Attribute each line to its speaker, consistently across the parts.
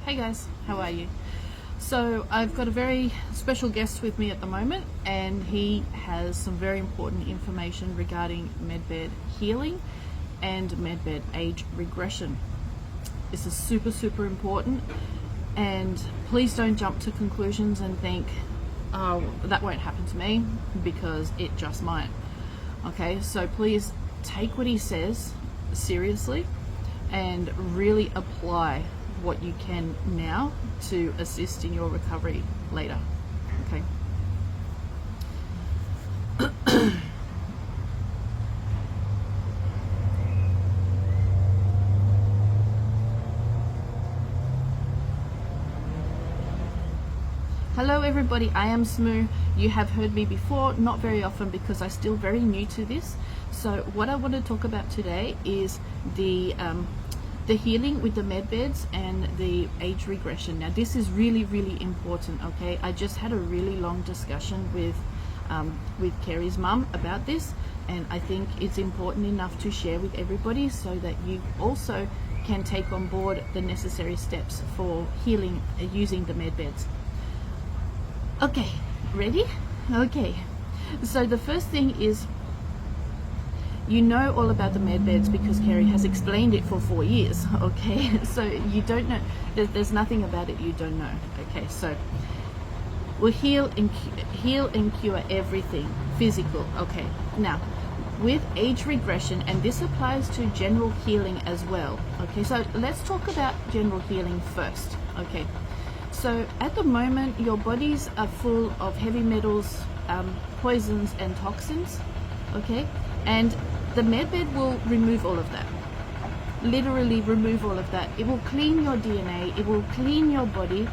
Speaker 1: Hey guys, how are you? So I've got a very special guest with me at the moment, and he has some very important information regarding medbed healing and medbed age regression. This is super important, and please don't jump to conclusions and think, oh, that won't happen to me, because it just might. Okay, so please take what he says seriously and really apply what you can now to assist in your recovery later. Okay. Hello everybody, I am Smoo. You have heard me before, not very often because I'm still very new to this. So what I want to talk about today is the healing with the med beds and the age regression. Now this is really important, okay? I just had a really long discussion with Kerrie's mum about this, and I think it's important enough to share with everybody so that you also can take on board the necessary steps for healing using the med beds. Okay, ready? Okay, so the first thing is, you know all about the med beds because Kerrie has explained it for 4 years, okay? So you don't know, there's nothing about it you don't know, okay? So we'll heal and cure everything physical, okay? Now, with age regression, and this applies to general healing as well, okay? So let's talk about general healing first, okay? So at the moment, your bodies are full of heavy metals, poisons and toxins, okay? And the medbed will remove all of that, literally remove all of that. It will clean your DNA, it will clean your body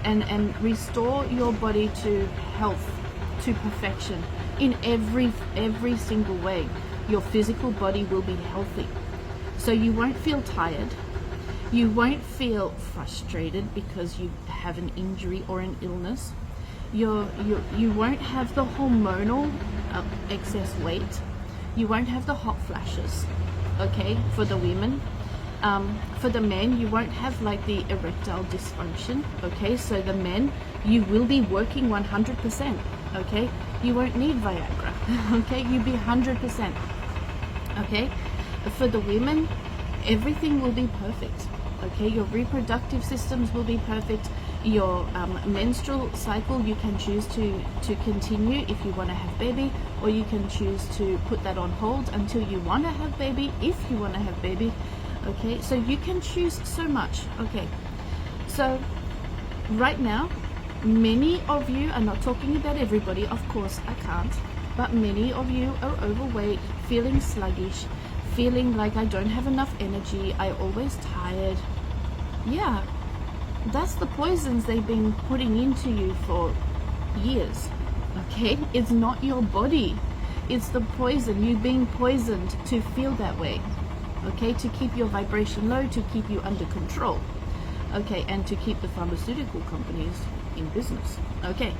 Speaker 1: and restore your body to health, to perfection in every single way. Your physical body will be healthy. So you won't feel tired. You won't feel frustrated because you have an injury or an illness. You won't have the hormonal excess weight. You won't have the hot flashes, okay, for the women. For the men, you won't have like the erectile dysfunction, okay? So the men, you will be working 100%, okay? You won't need Viagra, okay? You'll be 100%, okay? For the women, everything will be perfect, okay? Your reproductive systems will be perfect. Your menstrual cycle, you can choose to continue if you want to have baby, or you can choose to put that on hold until you want to have baby, if you want to have baby, okay? So you can choose so much, okay? So right now, many of you, I'm not talking about everybody, of course I can't, but many of you are overweight, feeling sluggish, feeling like I don't have enough energy, I'm always tired. Yeah, that's the poisons they've been putting into you for years, okay? It's not your body, it's the poison. You've been poisoned to feel that way, okay? To keep your vibration low, to keep you under control, okay? And to keep the pharmaceutical companies in business, okay?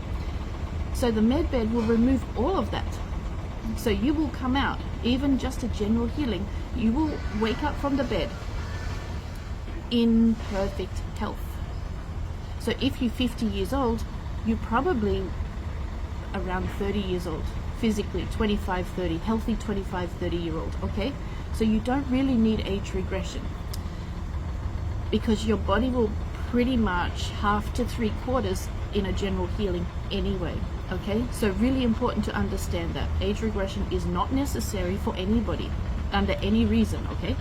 Speaker 1: So the med bed will remove all of that. So you will come out, even just a general healing, you will wake up from the bed in perfect health. So if you're 50 years old, you're probably around 30 years old, physically, 25, 30, healthy 25, 30-year-old, okay? So you don't really need age regression because your body will pretty much half to 3/4 in a general healing anyway, okay? So really important to understand that age regression is not necessary for anybody under any reason, okay?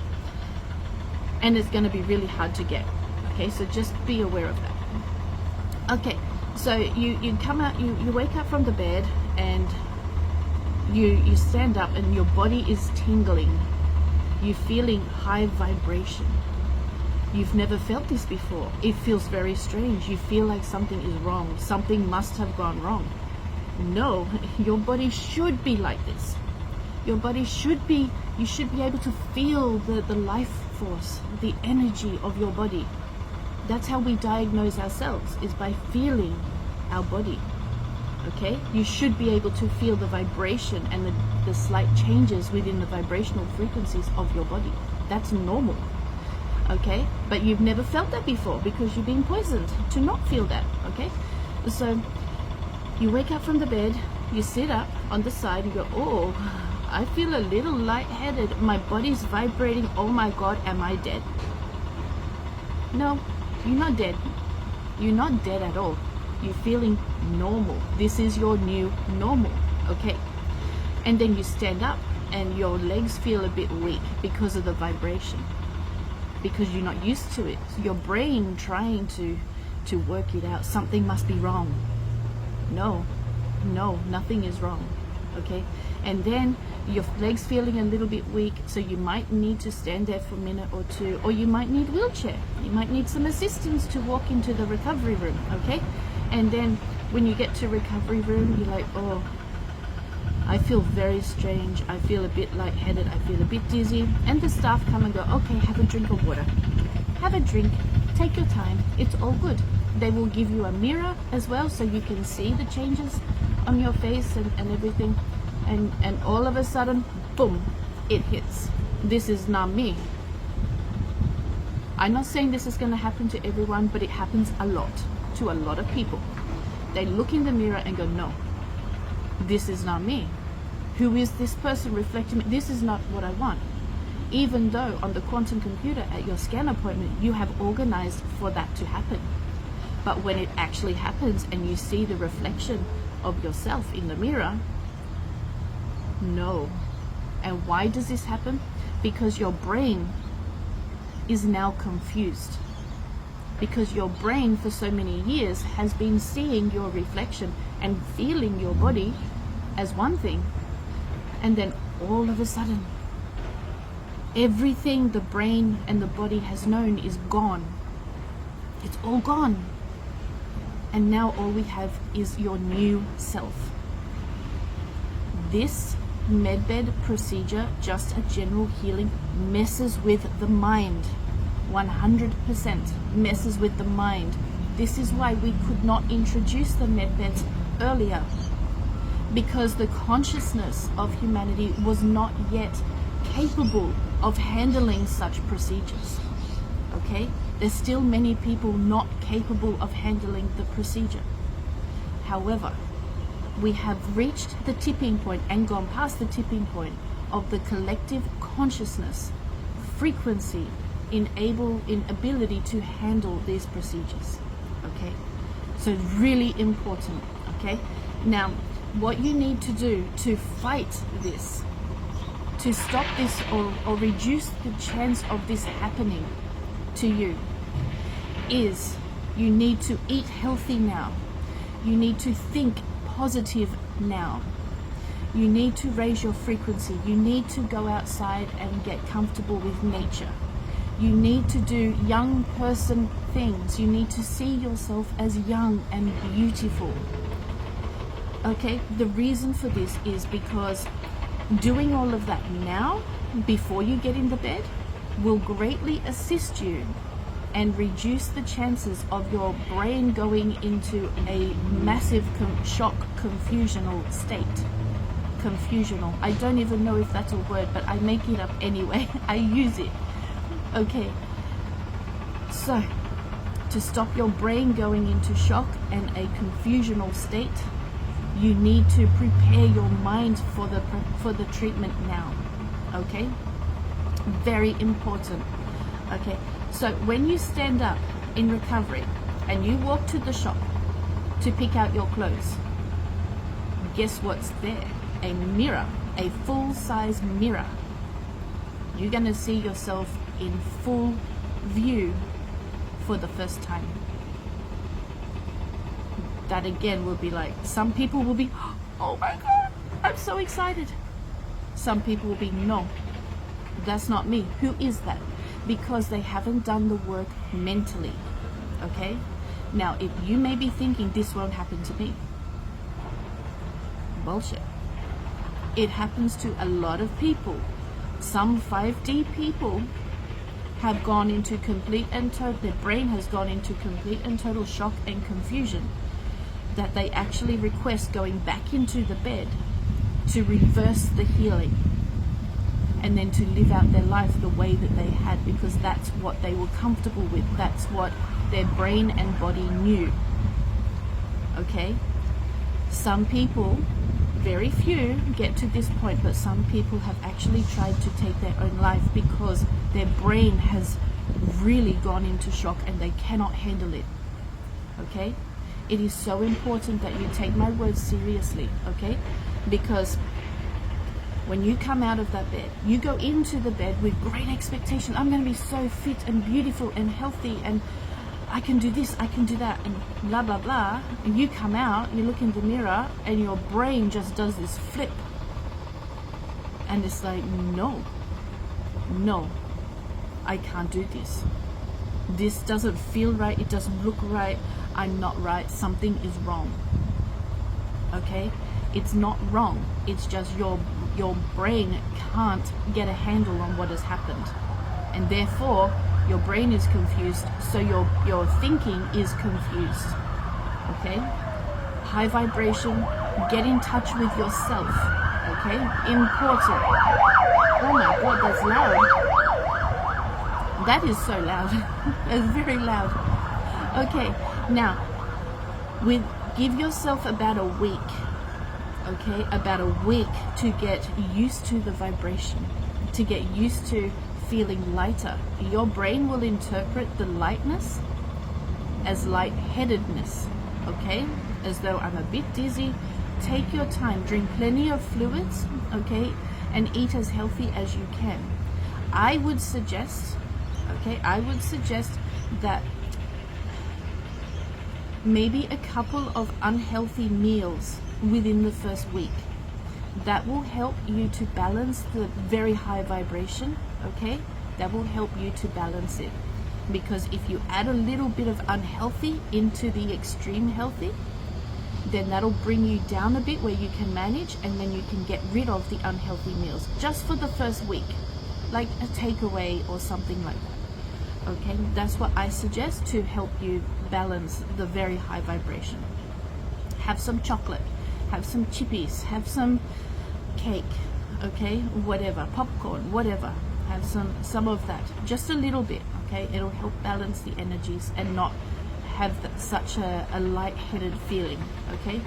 Speaker 1: And it's going to be really hard to get, okay? So just be aware of that. Okay, so you come out, you wake up from the bed, and you stand up and your body is tingling. You're feeling high vibration. You've never felt this before. It feels very strange. You feel like something is wrong. Something must have gone wrong. No, your body should be like this. Your body should be, you should be able to feel the life force, the energy of your body. That's how we diagnose ourselves, is by feeling our body, okay? You should be able to feel the vibration and the slight changes within the vibrational frequencies of your body. That's normal. okay? But you've never felt that before because you've been poisoned to not feel that, okay? So you wake up from the bed, you sit up on the side, you go, oh, I feel a little lightheaded, my body's vibrating, oh my God, am I dead? No, you're not dead. You're not dead at all. You're feeling normal. This is your new normal, okay? And then you stand up and your legs feel a bit weak because of the vibration, because you're not used to it. Your brain trying to work it out. Something must be wrong. No, nothing is wrong, okay? And then your legs feeling a little bit weak, so you might need to stand there for a minute or two, or you might need wheelchair. You might need some assistance to walk into the recovery room, okay? And then when you get to recovery room, you're like, oh, I feel very strange. I feel a bit lightheaded. I feel a bit dizzy. And the staff come and go, okay, have a drink of water. Have a drink. Take your time. It's all good. They will give you a mirror as well so you can see the changes on your face and everything. And all of a sudden, boom, it hits. This is not me. I'm not saying this is going to happen to everyone, but it happens a lot to a lot of people. They look in the mirror and go, no, this is not me. Who is this person reflecting me? This is not what I want. Even though on the quantum computer at your scan appointment, you have organized for that to happen. But when it actually happens and you see the reflection of yourself in the mirror, no. And why does this happen? Because your brain is now confused. Because your brain for so many years has been seeing your reflection and feeling your body as one thing. And then all of a sudden, everything the brain and the body has known is gone. It's all gone. And now all we have is your new self. This medbed procedure, just a general healing, messes with the mind. 100% messes with the mind. This is why we could not introduce the medbeds earlier, because the consciousness of humanity was not yet capable of handling such procedures. Okay? There's still many people not capable of handling the procedure. However, we have reached the tipping point and gone past the tipping point of the collective consciousness, frequency, in ability to handle these procedures. Okay? So really important. Okay? Now, what you need to do to fight this, to stop this or reduce the chance of this happening to you, is you need to eat healthy now. You need to think positive now. You need to raise your frequency. You need to go outside and get comfortable with nature. You need to do young person things. You need to see yourself as young and beautiful. Okay, the reason for this is because doing all of that now, before you get in the bed, will greatly assist you and reduce the chances of your brain going into a massive shock confusional state. Confusional. I don't even know if that's a word, but I make it up anyway. I use it. Okay. So, to stop your brain going into shock and a confusional state, you need to prepare your mind for the treatment now. Okay? Very important. Okay? So when you stand up in recovery and you walk to the shop to pick out your clothes, guess what's there? A mirror, a full-size mirror. You're going to see yourself in full view for the first time. That again will be like, some people will be, oh my God, I'm so excited. Some people will be, no, that's not me. Who is that? Because they haven't done the work mentally. Okay? Now, if you may be thinking this won't happen to me, bullshit. It happens to a lot of people. Some 5D people have gone into complete and total, their brain has gone into complete and total shock and confusion, that they actually request going back into the bed to reverse the healing. and then to live out their life the way that they had, because that's what they were comfortable with. That's what their brain and body knew. Okay? Some people, very few, get to this point, but some people have actually tried to take their own life because their brain has really gone into shock and they cannot handle it. Okay? It is so important that you take my words seriously, okay? Because when you come out of that bed, you go into the bed with great expectation. I'm going to be so fit and beautiful and healthy, and I can do this, I can do that, and blah, blah, blah. And you come out, you look in the mirror, and your brain just does this flip. And it's like, no, I can't do this. This doesn't feel right, it doesn't look right, I'm not right, something is wrong. Okay? It's not wrong, it's just your brain can't get a handle on what has happened. And therefore, your brain is confused, so your thinking is confused. Okay? High vibration, get in touch with yourself. Okay? Important. Oh my God, that's loud. That is so loud. That's very loud. Okay, now, give yourself about a week. Okay, about a week to get used to the vibration, to get used to feeling lighter. Your brain will interpret the lightness as lightheadedness, okay? As though I'm a bit dizzy. Take your time, drink plenty of fluids, okay? And eat as healthy as you can. I would suggest that maybe a couple of unhealthy meals within the first week. That will help you to balance the very high vibration, okay? That will help you to balance it. Because if you add a little bit of unhealthy into the extreme healthy, then that'll bring you down a bit where you can manage, and then you can get rid of the unhealthy meals just for the first week, like a takeaway or something like that. Okay, that's what I suggest to help you balance the very high vibration. Have some chocolate, have some chippies, have some cake, okay, whatever, popcorn, whatever. Have some of that, just a little bit, okay? It'll help balance the energies and not have such a light-headed feeling, okay?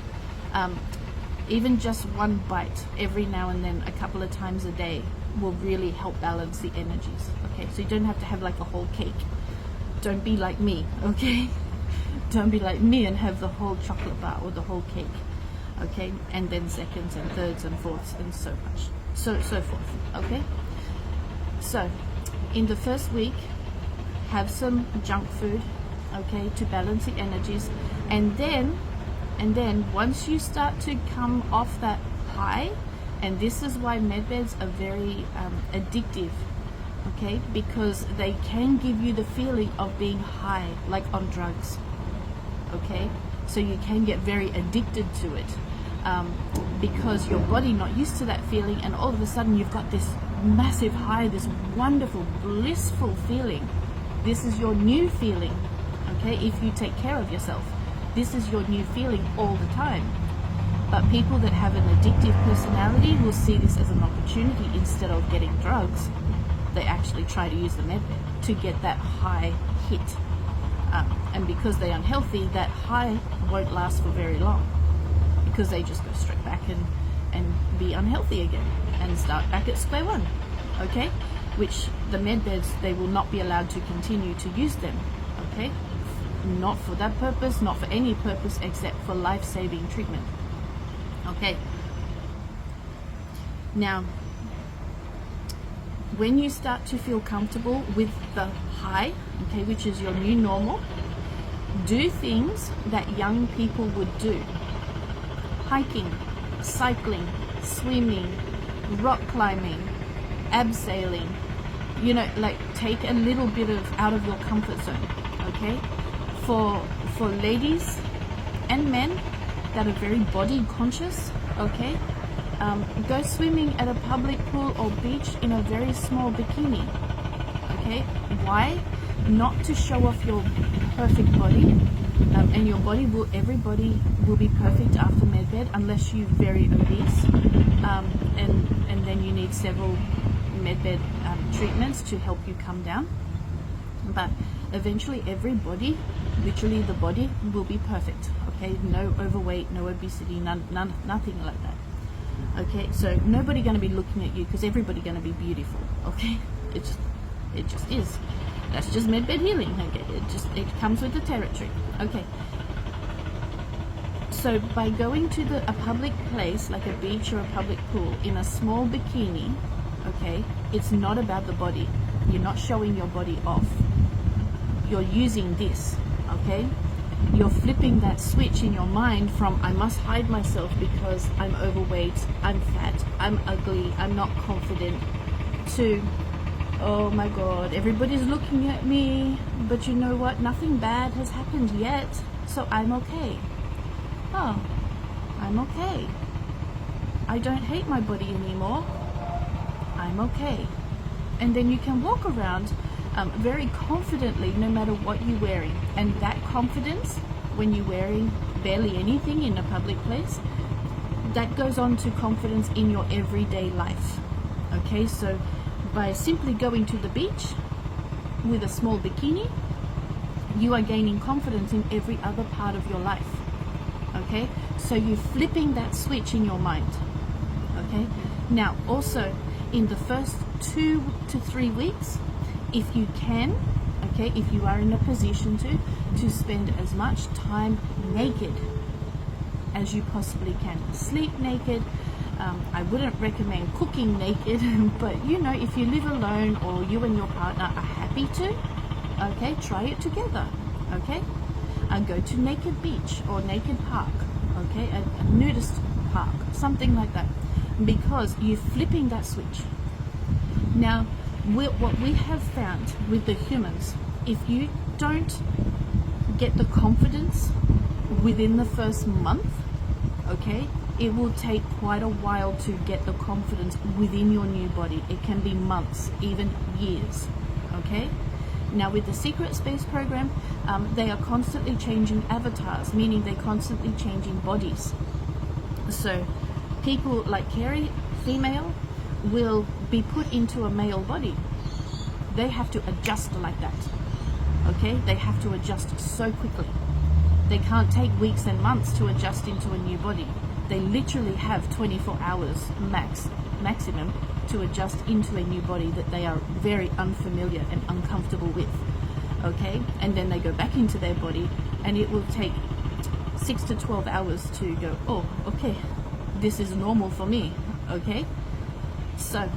Speaker 1: Even just one bite every now and then, a couple of times a day, will really help balance the energies, okay? So you don't have to have like a whole cake. Don't be like me, okay? Don't be like me and have the whole chocolate bar or the whole cake, okay? And then seconds and thirds and fourths and so forth, okay? So in the first week, have some junk food, okay, to balance the energies, and then once you start to come off that high, and this is why medbeds are very addictive, okay, because they can give you the feeling of being high, like on drugs, okay? So you can get very addicted to it, because your body not used to that feeling, and all of a sudden you've got this massive high, this wonderful, blissful feeling. This is your new feeling, okay? If you take care of yourself, this is your new feeling all the time. But people that have an addictive personality will see this as an opportunity. Instead of getting drugs, they actually try to use the medbed to get that high hit. And because they're unhealthy, that high won't last for very long, because they just go straight back and be unhealthy again and start back at square one, okay? Which the medbeds, they will not be allowed to continue to use them, okay? Not for that purpose, not for any purpose except for life-saving treatment. Okay, now when you start to feel comfortable with the high, okay, which is your new normal, do things that young people would do. Hiking, cycling, swimming, rock climbing, abseiling, you know, like take a little bit out of your comfort zone, okay? For ladies and men that are very body conscious, okay, go swimming at a public pool or beach in a very small bikini, okay? Why? Not to show off your perfect body, and your body will, everybody will be perfect after medbed unless you're very obese, and then you need several medbed treatments to help you come down. But eventually everybody, literally the body, will be perfect. Okay, no overweight, no obesity, nothing like that. Okay, so nobody going to be looking at you because everybody going to be beautiful. Okay, it just is. That's just medbed healing. Okay, it comes with the territory. Okay. So by going to a public place like a beach or a public pool in a small bikini, okay, it's not about the body. You're not showing your body off. You're using this, okay? You're flipping that switch in your mind from I must hide myself because I'm overweight, I'm fat, I'm ugly, I'm not confident, to oh my God, everybody's looking at me, but you know what? Nothing bad has happened yet, so I'm okay. Oh, I'm okay. I don't hate my body anymore. I'm okay. And then you can walk around very confidently no matter what you're wearing. And that confidence, when you're wearing barely anything in a public place, that goes on to confidence in your everyday life. Okay, so by simply going to the beach with a small bikini, you are gaining confidence in every other part of your life. Okay, so you're flipping that switch in your mind. Okay, now also in the first 2 to 3 weeks, if you can, okay, if you are in a position to spend as much time naked as you possibly can. Sleep naked. I wouldn't recommend cooking naked, but you know, if you live alone or you and your partner are happy to, okay, try it together. Okay, go to naked beach or naked park, okay, a nudist park, something like that, because you're flipping that switch. Now, what we have found with the humans, if you don't get the confidence within the first month, okay, it will take quite a while to get the confidence within your new body. It can be months, even years, okay? Now with the Secret Space program, they are constantly changing avatars, meaning they're constantly changing bodies. So people like Kerrie, female, will be put into a male body. They have to adjust like that, okay? They have to adjust so quickly. They can't take weeks and months to adjust into a new body. They literally have 24 hours maximum to adjust into a new body that they are very unfamiliar and uncomfortable with, okay? And then they go back into their body, and it will take 6 to 12 hours to go, oh, okay, this is normal for me, okay? So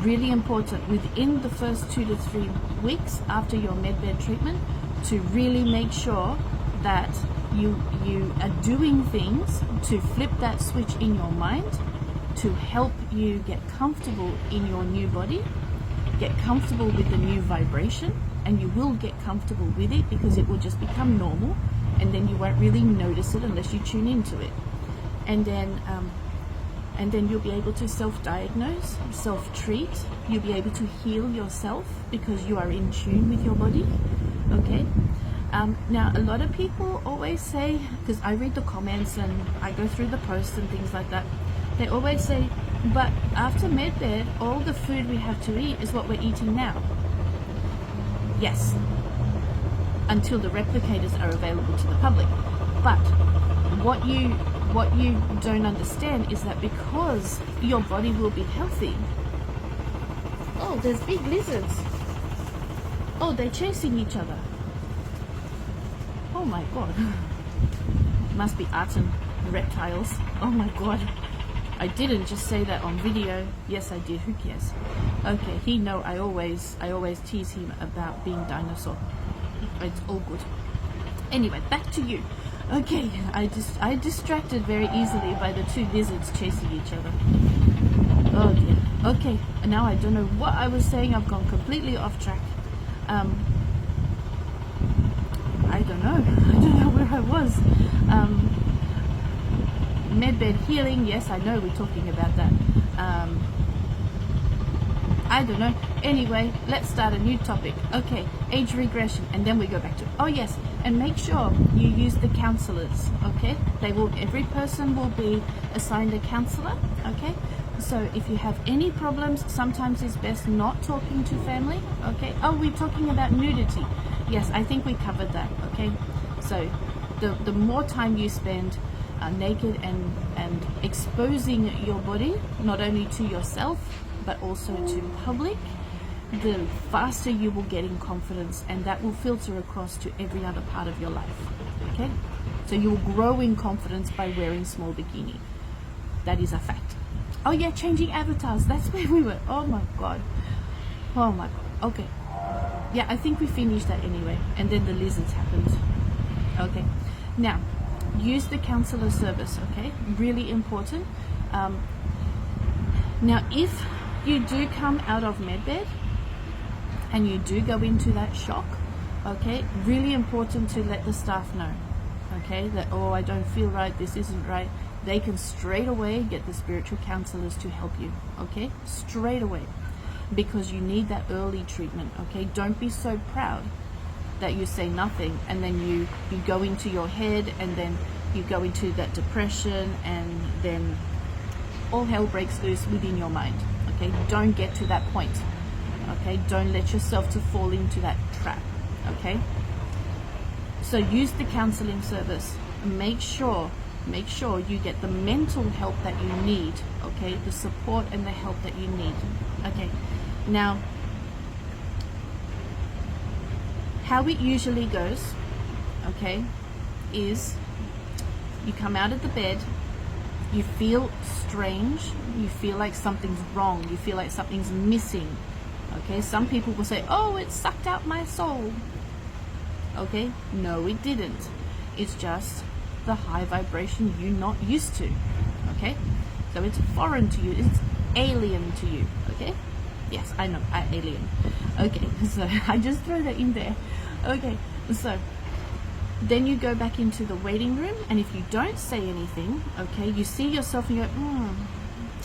Speaker 1: really important within the first 2 to 3 weeks after your medbed treatment to really make sure that you are doing things to flip that switch in your mind to help you get comfortable in your new body, get comfortable with the new vibration, and you will get comfortable with it because it will just become normal, and then you won't really notice it unless you tune into it. And then you'll be able to self-diagnose, self-treat. You'll be able to heal yourself because you are in tune with your body, okay? Now, a lot of people always say, because I read the comments and I go through the posts and things like that, they always say, but after medbed, all the food we have to eat is what we're eating now. Yes, until the replicators are available to the public. But what you don't understand is that because your body will be healthy. Oh, there's big lizards. Oh, they're chasing each other. Oh my God. Must be Artan reptiles. Oh my God. I didn't just say that on video. Yes, I did. Who cares? Okay, he know I always tease him about being dinosaur. It's all good. Anyway, back to you. Okay, I distracted very easily by the two lizards chasing each other. Oh dear. Okay, now I don't know what I was saying. I've gone completely off track. I don't know where I was. Medbed healing, yes, I know we're talking about that. I don't know. Anyway, let's start a new topic. Okay, age regression, and then we go back to, oh yes, and make sure you use the counselors, okay? Every person will be assigned a counselor, okay? So if you have any problems, sometimes it's best not talking to family. Okay. Oh, we're talking about nudity. Yes, I think we covered that. Okay. So the more time you spend naked and exposing your body, not only to yourself but also to public, the faster you will get in confidence, and that will filter across to every other part of your life. Okay. So you will grow in confidence by wearing small bikini. That is a fact. Oh yeah, changing avatars. That's where we were. Oh my god. Oh my god. Okay. Yeah, I think we finished that anyway. And then the lizards happened. Okay. Now, use the counselor service. Okay. Really important. Now, if you do come out of medbed and you do go into that shock, okay, really important to let the staff know. Okay, that, oh, I don't feel right, this isn't right. They can straight away get the spiritual counselors to help you. Okay, straight away, because you need that early treatment. Okay, don't be so proud that you say nothing and then you go into your head and then you go into that depression and then all hell breaks loose within your mind. Okay, don't get to that point. Okay, don't let yourself to fall into that trap. Okay. So use the counseling service. Make sure you get the mental help that you need. Okay, the support and the help that you need. Okay, now how it usually goes, okay, is you come out of the bed, you feel strange, you feel like something's wrong, you feel like something's missing. Okay, some people will say, oh, it sucked out my soul. Okay, no, it didn't. It's just the high vibration you're not used to. Okay, so it's foreign to you, it's alien to you. Okay, yes, I know, alien. Okay, so I just throw that in there. Okay, so then you go back into the waiting room, and if you don't say anything, okay, you see yourself and you go,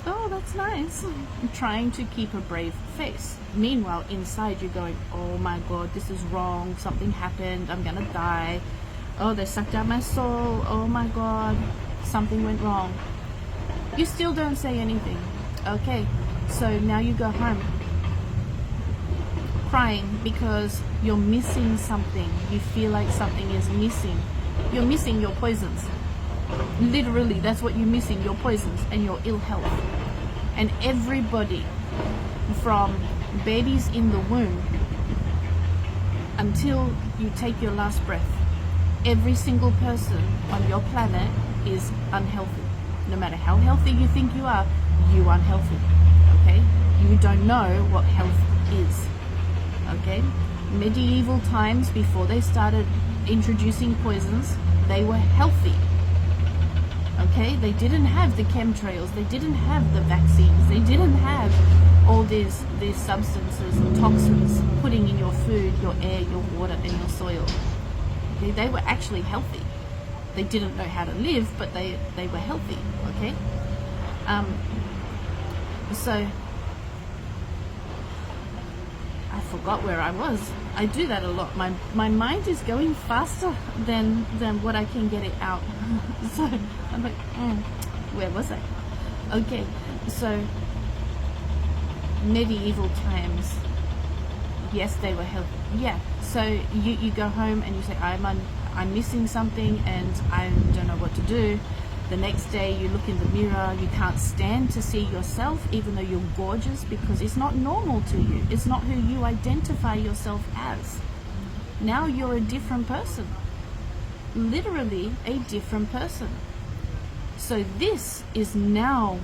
Speaker 1: oh, that's nice. I'm trying to keep a brave face. Meanwhile, inside you're going, oh my god, this is wrong, something happened, I'm gonna die. Oh, they sucked out my soul, oh my god, something went wrong. You still don't say anything. Okay, so now you go home crying because you're missing something. You feel like something is missing. You're missing your poisons. Literally, that's what you're missing, your poisons and your ill health. And everybody, from babies in the womb until you take your last breath, every single person on your planet is unhealthy. No matter how healthy you think you are, you're unhealthy. Okay? You don't know what health is. Okay? Medieval times, before they started introducing poisons, they were healthy. Okay, they didn't have the chemtrails, they didn't have the vaccines, they didn't have all these substances and toxins putting in your food, your air, your water and your soil. Okay, they were actually healthy. They didn't know how to live, but they were healthy. Okay, so I forgot where I was. I do that a lot. My mind is going faster than what I can get it out. So I'm like, where was I? Okay, so medieval times, yes, they were healthy. Yeah, so you go home and you say, I'm missing something and I don't know what to do. The next day you look in the mirror, you can't stand to see yourself even though you're gorgeous, because it's not normal to you. It's not who you identify yourself as. Now you're a different person. Literally a different person. So this is now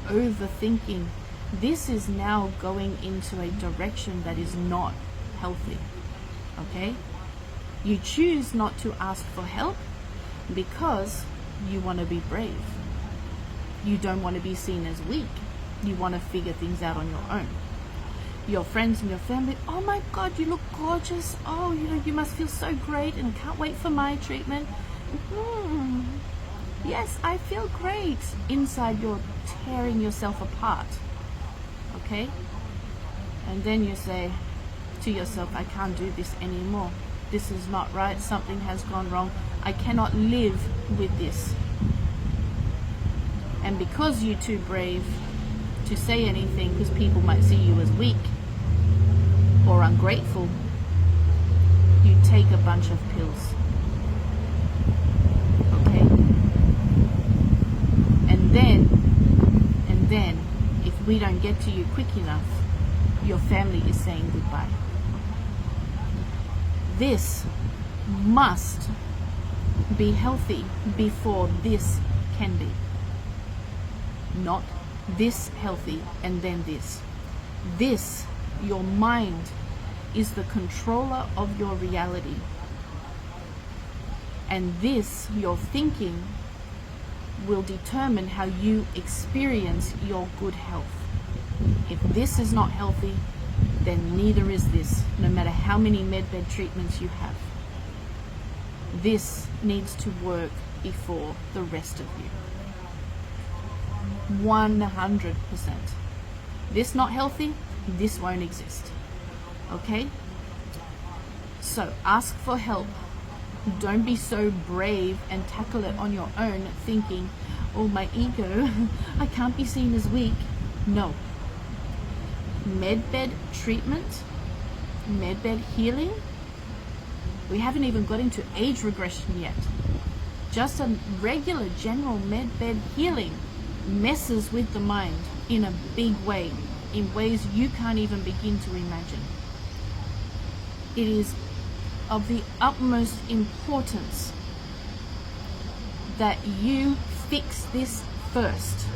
Speaker 1: overthinking. This is now going into a direction that is not healthy. Okay? You choose not to ask for help because you want to be brave. You don't want to be seen as weak. You want to figure things out on your own. Your friends and your family, oh my god, you look gorgeous. Oh, you must feel so great and can't wait for my treatment. Yes, I feel great. Inside you're tearing yourself apart. Okay? And then you say to yourself, I can't do this anymore. This is not right. Something has gone wrong. I cannot live with this. And because you're too brave, to say anything because people might see you as weak or ungrateful, you take a bunch of pills. Okay? And then, if we don't get to you quick enough, your family is saying goodbye. This must be healthy before this can be. Not this healthy and then this. This, your mind, is the controller of your reality. And this, your thinking, will determine how you experience your good health. If this is not healthy, then neither is this, no matter how many medbed treatments you have. This needs to work before the rest of you. 100%. This not healthy, this won't exist. Okay? So ask for help. Don't be so brave and tackle it on your own thinking, oh, my ego, I can't be seen as weak. No. Medbed treatment, medbed healing, we haven't even got into age regression yet. Just a regular general medbed healing messes with the mind in a big way, in ways you can't even begin to imagine. It is of the utmost importance that you fix this first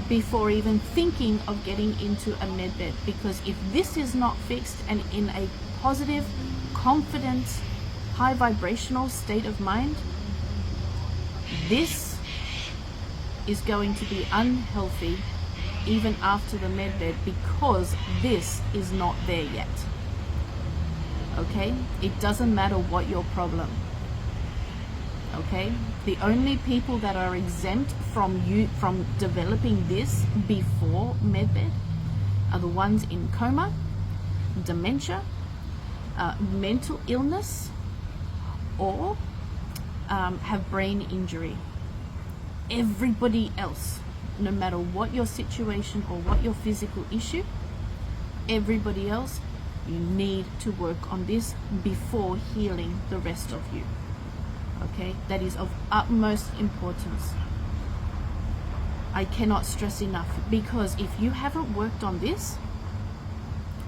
Speaker 1: before even thinking of getting into a medbed, because if this is not fixed and in a positive, confident, high vibrational state of mind, this is going to be unhealthy even after the medbed, because this is not there yet. Okay? It doesn't matter what your problem. Okay? The only people that are exempt from developing this before medbed are the ones in coma, dementia, mental illness, or have brain injury. Everybody else, no matter what your situation or what your physical issue, everybody else, you need to work on this before healing the rest of you. Okay? That is of utmost importance. I cannot stress enough, because if you haven't worked on this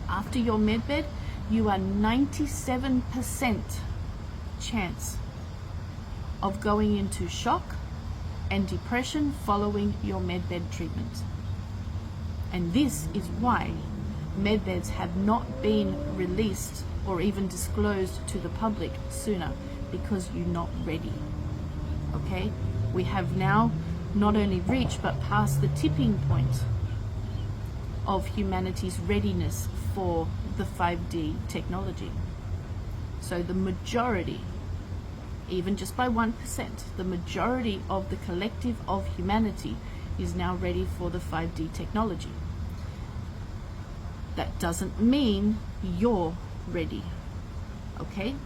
Speaker 1: after your medbed, you are 97% chance of going into shock and depression following your medbed treatment. And this is why medbeds have not been released or even disclosed to the public sooner, because you're not ready. Okay? We have now not only reached but passed the tipping point of humanity's readiness for the 5D technology. So the majority, even just by 1%, the majority of the collective of humanity is now ready for the 5D technology. That doesn't mean you're ready. Okay?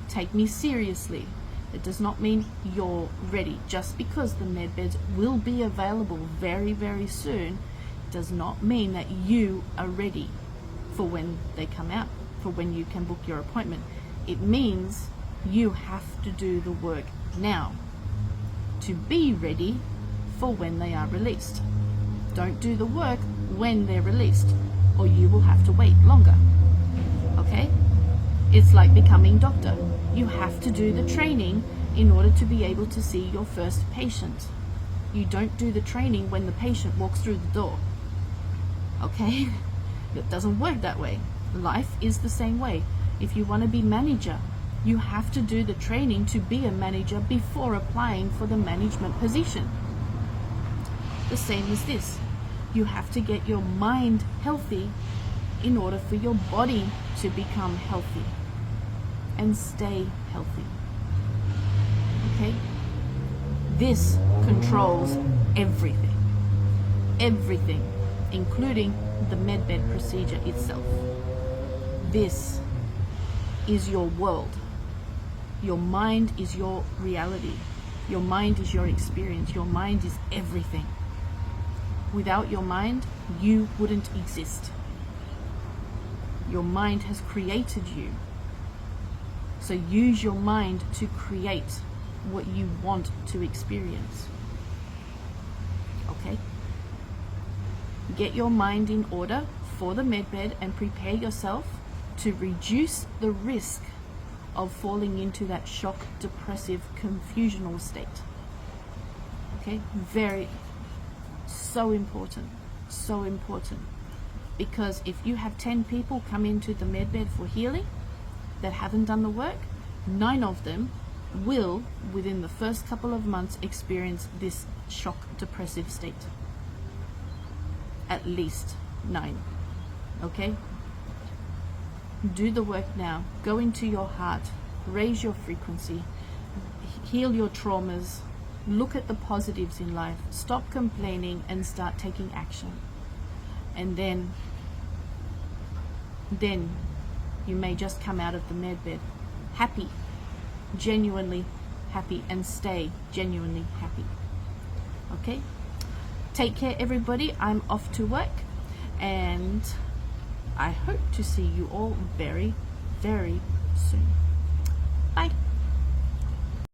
Speaker 1: Take me seriously. It does not mean you're ready. Just because the medbeds will be available very, very soon does not mean that you are ready for when they come out, for when you can book your appointment. It means you have to do the work now to be ready for when they are released. Don't do the work when they're released, or you will have to wait longer. Okay? It's like becoming doctor. You have to do the training in order to be able to see your first patient. You don't do the training when the patient walks through the door. Okay? It doesn't work that way. Life is the same way. If you want to be manager, you have to do the training to be a manager before applying for the management position. The same as this. You have to get your mind healthy in order for your body to become healthy and stay healthy. Okay? This controls everything. Everything, including the medbed procedure itself. This is your world. Your mind is your reality. Your mind is your experience. Your mind is everything. without your mind, you wouldn't exist. Your mind has created you. So use your mind to create what you want to experience. Okay? Get your mind in order for the medbed and prepare yourself to reduce the risk of falling into that shock, depressive, confusional state. Okay? So important. So important. Because if you have 10 people come into the medbed for healing that haven't done the work, 9 of them will, within the first couple of months, experience this shock, depressive state. At least 9. Okay? Do the work now. Go into your heart. Raise your frequency. Heal your traumas. Look at the positives in life. Stop complaining and start taking action. And then you may just come out of the medbed happy, genuinely happy, and stay genuinely happy. Okay? Take care, everybody. I'm off to work, and I hope to see you all very, very soon. Bye.